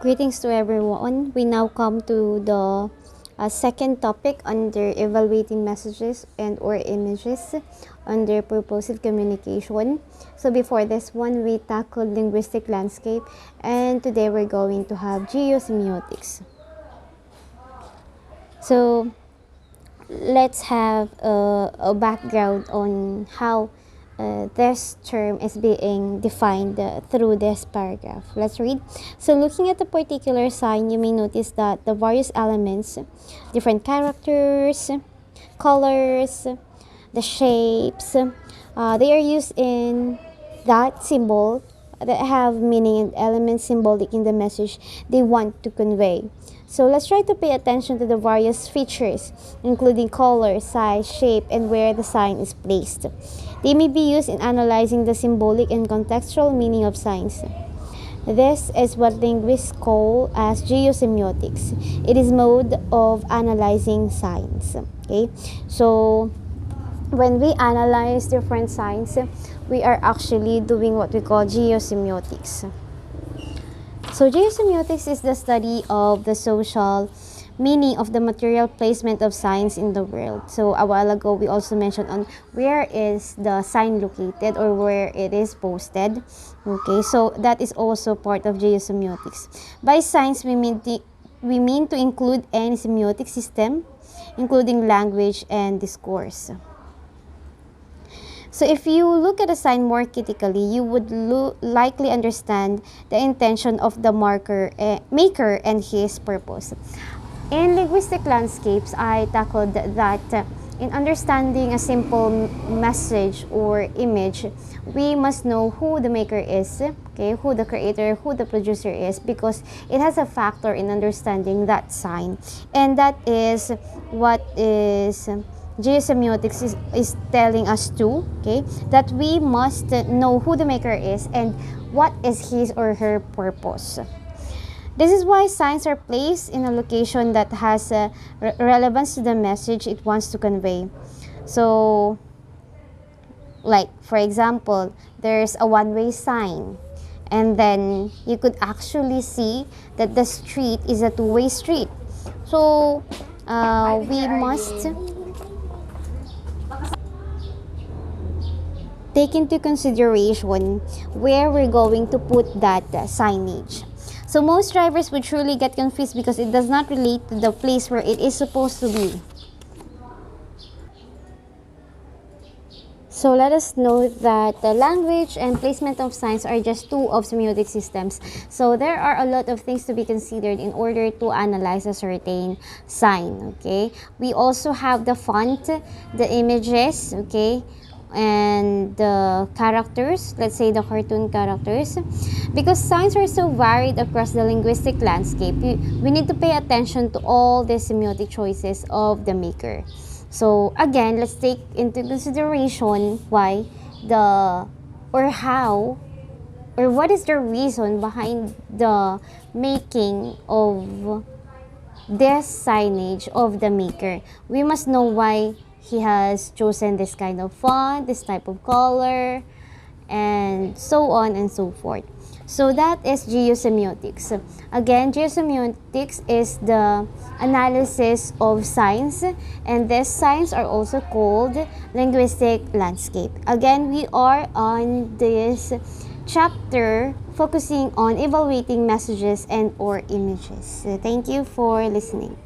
Greetings to everyone. We now come to the second topic under evaluating messages and or images under purposive communication. So before this one, we tackled linguistic landscape, and today we're going to have geosemiotics. So let's have a background on how this term is being defined through this paragraph. Let's read. So looking at a particular sign, you may notice that the various elements, different characters, colors, the shapes, they are used in that symbol that have meaning and elements symbolic in the message they want to convey. So let's try to pay attention to the various features, including color, size, shape, and where the sign is placed. They may be used in analyzing the symbolic and contextual meaning of signs. This is what linguists call as geosemiotics. It is mode of analyzing signs. Okay, so when we analyze different signs, we are actually doing what we call geosemiotics. So geosemiotics is the study of the social meaning of the material placement of signs in the world. So a while ago, we also mentioned on where is the sign located or where it is posted. Okay, so that is also part of geosemiotics. By signs, we mean to include any semiotic system, including language and discourse. So if you look at a sign more critically, you would likely understand the intention of the maker and his purpose. In linguistic landscapes, I tackled that in understanding a simple message or image, we must know who the maker is, okay, who the creator, who the producer is, because it has a factor in understanding that sign. And that is what is geosemiotics is telling us too, okay, that we must know who the maker is and what is his or her purpose. This is why signs are placed in a location that has relevance to the message it wants to convey. So, like for example, there's a one-way sign, and then you could actually see that the street is a two-way street. So, we must take into consideration where we're going to put that signage. So most drivers would truly get confused because it does not relate to the place where it is supposed to be. So let us note that the language and placement of signs are just two of semiotic systems. So there are a lot of things to be considered in order to analyze a certain sign, okay? We also have the font, the images, okay? And the characters, let's say the cartoon characters. Because signs are so varied across the linguistic landscape, we need to pay attention to all the semiotic choices of the maker. So again, let's take into consideration why what is the reason behind the making of this signage of the maker. We must know why he has chosen this kind of font, this type of color, and so on and so forth. So that is geosemiotics. Again, geosemiotics is the analysis of signs, and these signs are also called linguistic landscape. Again, we are on this chapter focusing on evaluating messages and or images. So thank you for listening.